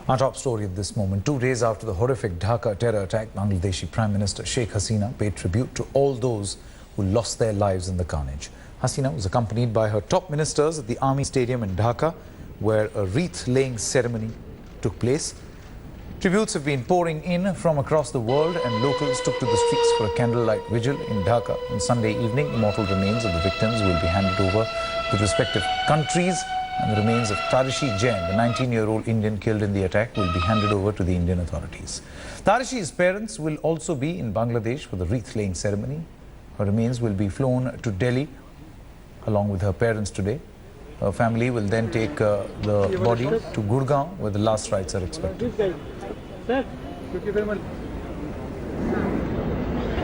Our top story at this moment: 2 days after the horrific Dhaka terror attack, Bangladeshi Prime Minister Sheikh Hasina paid tribute to all those who lost their lives in the carnage. Hasina was accompanied by her top ministers at the Army Stadium in Dhaka, where a wreath-laying ceremony took place. Tributes have been pouring in from across the world, and locals took to the streets for a candlelight vigil in Dhaka. On Sunday evening, immortal remains of the victims will be handed over to respective countries, and the remains of Tarushi Jain, the 19-year-old Indian killed in the attack, will be handed over to the Indian authorities. Tarushi's parents will also be in Bangladesh for the wreath-laying ceremony. Her remains will be flown to Delhi along with her parents today. Her family will then take the body to Gurgaon, where the last rites are expected.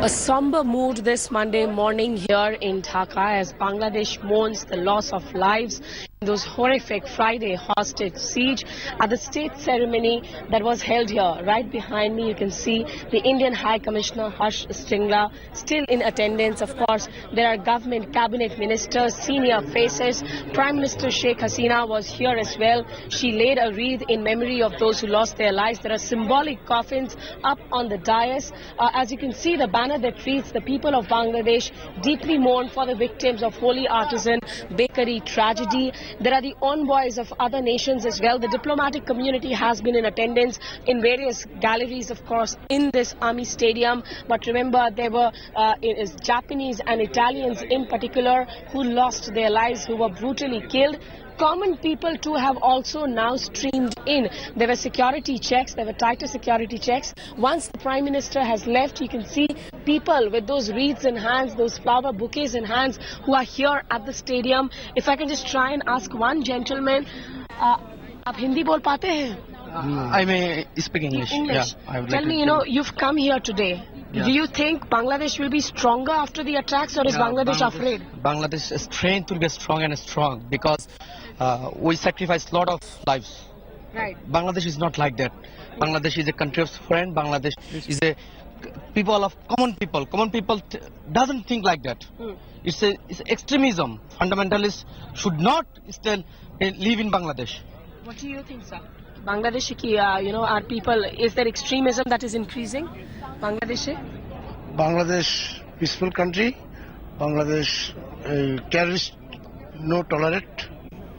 A somber mood this Monday morning here in Dhaka as Bangladesh mourns the loss of lives in those horrific Friday hostage siege. At the state ceremony that was held here, right behind me, you can see the Indian High Commissioner Harsh Stingla still in attendance. Of course, there are government cabinet ministers, senior faces. Prime Minister Sheikh Hasina was here as well. She laid a wreath in memory of those who lost their lives. There are symbolic coffins up on the dais. As you can see, the banner that reads, "The people of Bangladesh deeply mourn for the victims of Holy Artisan Bakery tragedy." There are the envoys of other nations as well. The diplomatic community has been in attendance in various galleries, of course, in this army stadium. But remember, there were Japanese and Italians in particular who lost their lives, who were brutally killed. Common people too have also now streamed in. There were security checks, there were tighter security checks. Once the Prime Minister has left, you can see people with those wreaths in hands, those flower bouquets in hands, who are here at the stadium. If I can just try and ask one gentleman, आप हिंदी बोल पाते हैं? I may speak English. English. Yeah, Tell me, you've come here today. Yeah. Do you think Bangladesh will be stronger after the attacks, or is Bangladesh afraid? Bangladesh's strength will be strong and strong because we sacrificed a lot of lives. Right. Bangladesh is not like that. Bangladesh is a country of friend. Bangladesh is a people of common people. Common people doesn't think like that. It's extremism. Fundamentalists should not still live in Bangladesh. What do you think, sir? Bangladesh ki, our people, is there extremism that is increasing? Bangladesh? Bangladesh, peaceful country. Bangladesh, terrorist, no tolerate.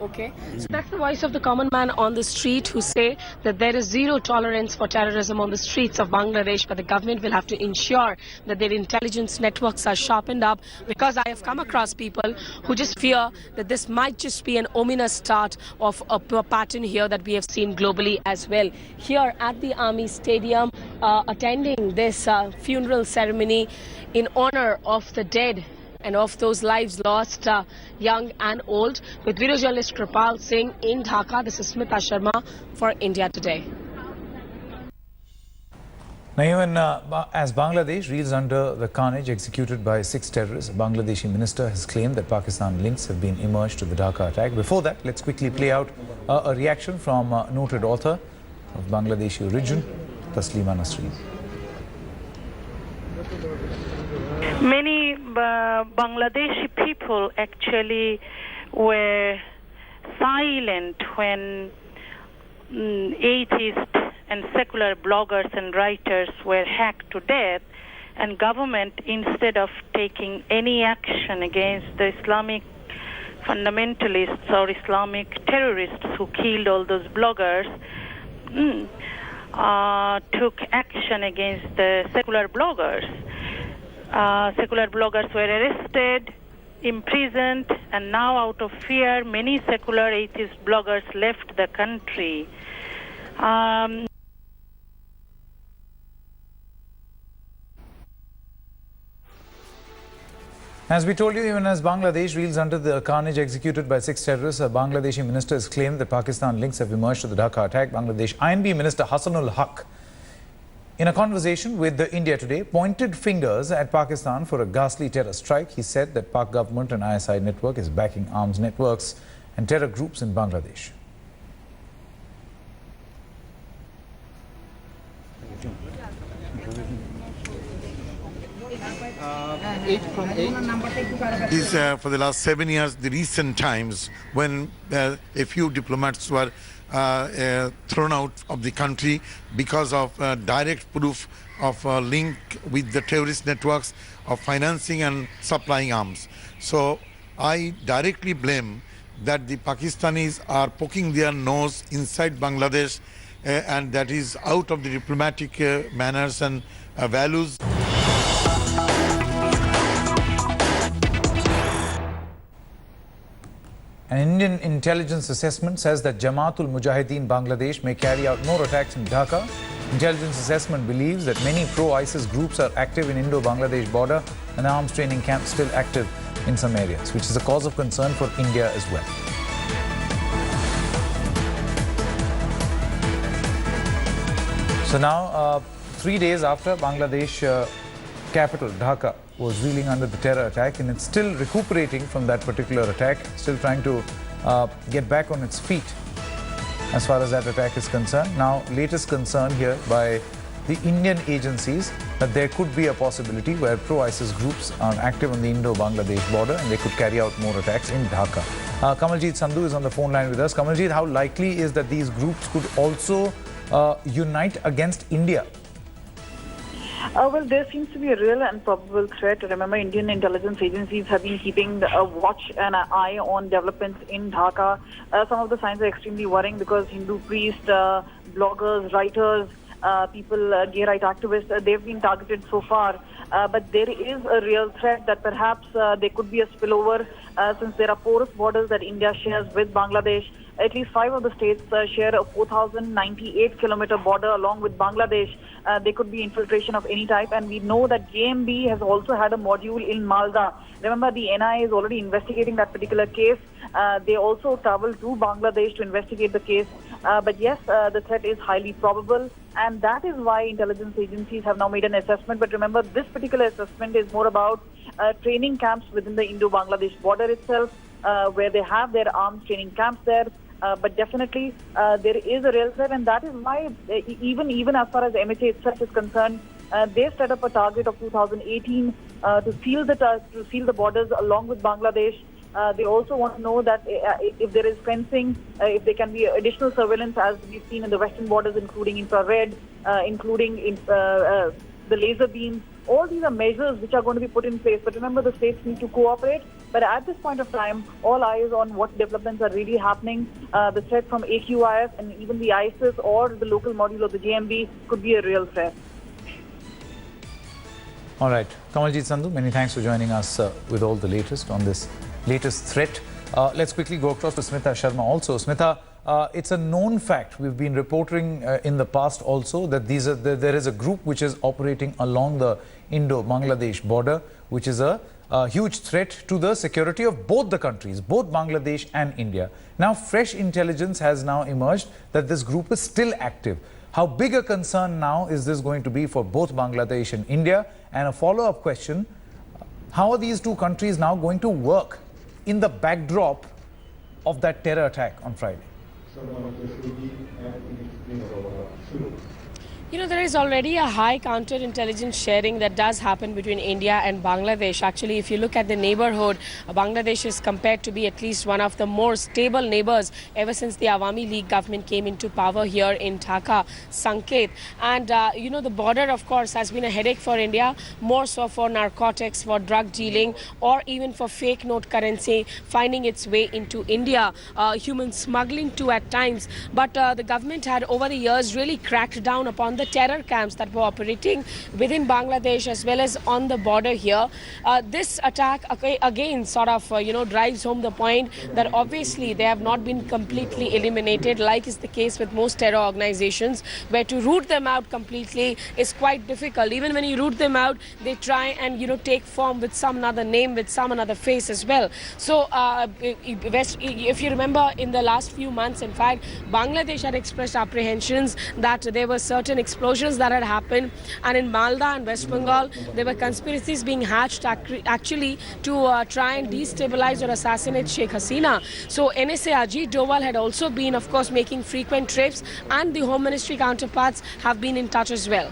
Okay, so that's the voice of the common man on the street who say that there is zero tolerance for terrorism on the streets of Bangladesh, but the government will have to ensure that their intelligence networks are sharpened up, because I have come across people who just fear that this might just be an ominous start of a pattern here that we have seen globally as well. Here at the Army Stadium, attending this funeral ceremony in honor of the dead and of those lives lost, young and old. With video journalist Kripal Singh in Dhaka, this is Smita Sharma for India Today. Now, even as Bangladesh reels under the carnage executed by 6 terrorists, a Bangladeshi minister has claimed that Pakistan links have been emerged to the Dhaka attack. Before that, let's quickly play out a reaction from noted author of Bangladeshi origin, Taslima Nasreen. Many Bangladeshi people actually were silent when atheists and secular bloggers and writers were hacked to death, and government, instead of taking any action against the Islamic fundamentalists or Islamic terrorists who killed all those bloggers, took action against the secular bloggers. Secular bloggers were arrested, imprisoned, and now out of fear, many secular atheist bloggers left the country. As we told you, even as Bangladesh reels under the carnage executed by 6 terrorists, a Bangladeshi minister has claimed that Pakistan links have emerged to the Dhaka attack. Bangladesh INB Minister Hasanul Haq, in a conversation with the India Today, pointed fingers at Pakistan for a ghastly terror strike. He said that Pak government and ISI network is backing arms networks and terror groups in Bangladesh. 8 from 8? Is for the last 7 years, the recent times when a few diplomats were thrown out of the country because of direct proof of link with the terrorist networks of financing and supplying arms. So I directly blame that the Pakistanis are poking their nose inside Bangladesh and that is out of the diplomatic manners and values. An Indian intelligence assessment says that Jamaatul Mujahideen Bangladesh may carry out more attacks in Dhaka. Intelligence assessment believes that many pro-ISIS groups are active in Indo-Bangladesh border and arms training camps still active in some areas, which is a cause of concern for India as well. So now, 3 days after Bangladesh capital Dhaka was reeling under the terror attack, and it's still recuperating from that particular attack, still trying to get back on its feet as far as that attack is concerned. Now, latest concern here by the Indian agencies that there could be a possibility where pro-ISIS groups are active on the Indo-Bangladesh border and they could carry out more attacks in Dhaka. Kamaljeet Sandhu is on the phone line with us. Kamaljeet, how likely is that these groups could also unite against India? Well, there seems to be a real and probable threat. Remember, Indian intelligence agencies have been keeping a watch and an eye on developments in Dhaka. Some of the signs are extremely worrying because Hindu priests, bloggers, writers, people, gay right activists, they've been targeted so far. But there is a real threat that perhaps there could be a spillover since there are porous borders that India shares with Bangladesh. At least 5 of the states share a 4,098-kilometer border along with Bangladesh. There could be infiltration of any type, and we know that JMB has also had a module in Malda. Remember, the NIA is already investigating that particular case. They also traveled to Bangladesh to investigate the case. But yes, the threat is highly probable, and that is why intelligence agencies have now made an assessment. But remember, this particular assessment is more about training camps within the Indo-Bangladesh border itself, where they have their arms training camps there. But definitely, there is a real threat, and that is why even as far as MHA itself is concerned, they set up a target of 2018 to seal the borders along with Bangladesh. They also want to know that if there is fencing, if there can be additional surveillance, as we've seen in the western borders, including infrared, including the laser beams. All these are measures which are going to be put in place. But remember, the states need to cooperate. But at this point of time, all eyes on what developments are really happening. The threat from AQIS and even the ISIS or the local module of the JMB could be a real threat. All right. Kamaljeet Sandhu, many thanks for joining us with all the latest on this latest threat. Let's quickly go across to Smita Sharma also. Smita, it's a known fact. We've been reporting in the past also that there is a group which is operating along the Indo-Bangladesh border, which is a huge threat to the security of both the countries, both Bangladesh and India. Now, fresh intelligence has now emerged that this group is still active. How big a concern now is this going to be for both Bangladesh and India? And a follow-up question, how are these two countries now going to work in the backdrop of that terror attack on Friday? You know, there is already a high counterintelligence sharing that does happen between India and Bangladesh. Actually, if you look at the neighborhood, Bangladesh is compared to be at least one of the more stable neighbors ever since the Awami League government came into power here in Dhaka, Sanket. And, you know, the border, of course, has been a headache for India, more so for narcotics, for drug dealing, or even for fake note currency finding its way into India, human smuggling too at times. But the government had over the years really cracked down upon the terror camps that were operating within Bangladesh as well as on the border here. This attack again sort of drives home the point that obviously they have not been completely eliminated, like is the case with most terror organizations, where to root them out completely is quite difficult. Even when you root them out, they try and take form with some another name, with some another face as well. So if you remember, in the last few months, in fact, Bangladesh had expressed apprehensions that there were certain explosions that had happened, and in Malda and West Bengal there were conspiracies being hatched actually to try and destabilize or assassinate Sheikh Hasina. So NSA Ajit Doval had also been, of course, making frequent trips, and the Home Ministry counterparts have been in touch as well.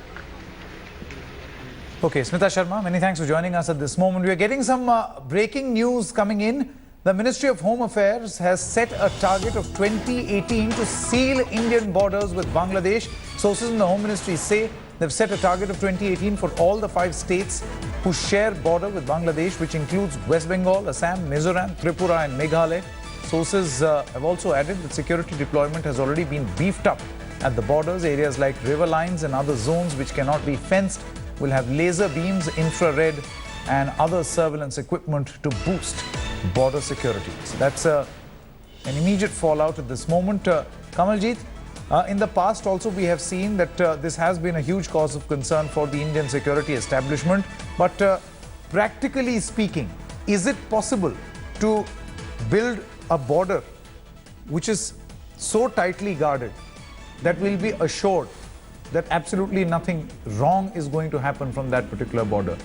Okay, Smita Sharma, many thanks for joining us at this moment. We are getting some breaking news coming in. The Ministry of Home Affairs has set a target of 2018 to seal Indian borders with Bangladesh. Sources in the Home Ministry say they've set a target of 2018 for all the 5 states who share border with Bangladesh, which includes West Bengal, Assam, Mizoram, Tripura and Meghalaya. Sources have also added that security deployment has already been beefed up at the borders. Areas like river lines and other zones which cannot be fenced will have laser beams, infrared and other surveillance equipment to boost border security. So that's an immediate fallout at this moment. Kamaljeet, in the past also we have seen that this has been a huge cause of concern for the Indian security establishment. But practically speaking, is it possible to build a border which is so tightly guarded that we'll be assured that absolutely nothing wrong is going to happen from that particular border?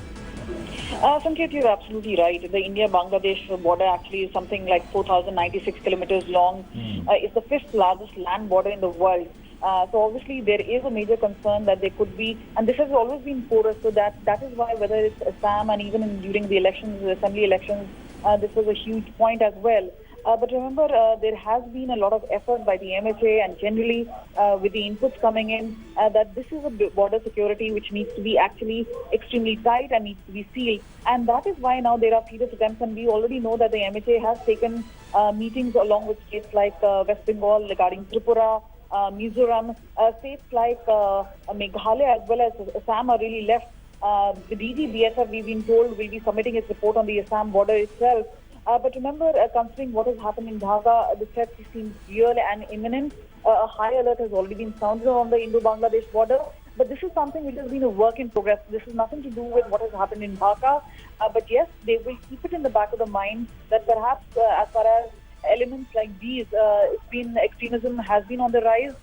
Sanket, you're absolutely right. The India-Bangladesh border actually is something like 4,096 kilometers long. It's the 5th largest land border in the world. So obviously there is a major concern that there could be, and this has always been porous, so that is why whether it's Assam and even during the elections, the assembly elections, this was a huge point as well. But remember, there has been a lot of effort by the MHA and generally with the inputs coming in that this is a border security which needs to be actually extremely tight and needs to be sealed. And that is why now there are serious attempts, and we already know that the MHA has taken meetings along with states like West Bengal regarding Tripura, Mizoram, states like Meghalaya as well as Assam are really left. The DGBSF, we've been told, will be submitting its report on the Assam border itself. But remember, considering what has happened in Dhaka, the threat seems real and imminent. A high alert has already been sounded on the Indo-Bangladesh border. But this is something which has been a work in progress. This has nothing to do with what has happened in Dhaka. But yes, they will keep it in the back of the mind that perhaps as far as elements like these, extremism has been on the rise.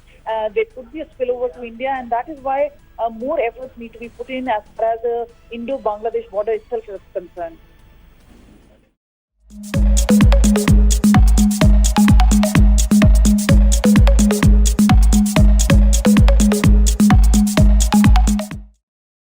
There could be a spillover to India, and that is why more efforts need to be put in as far as the Indo-Bangladesh border itself is concerned.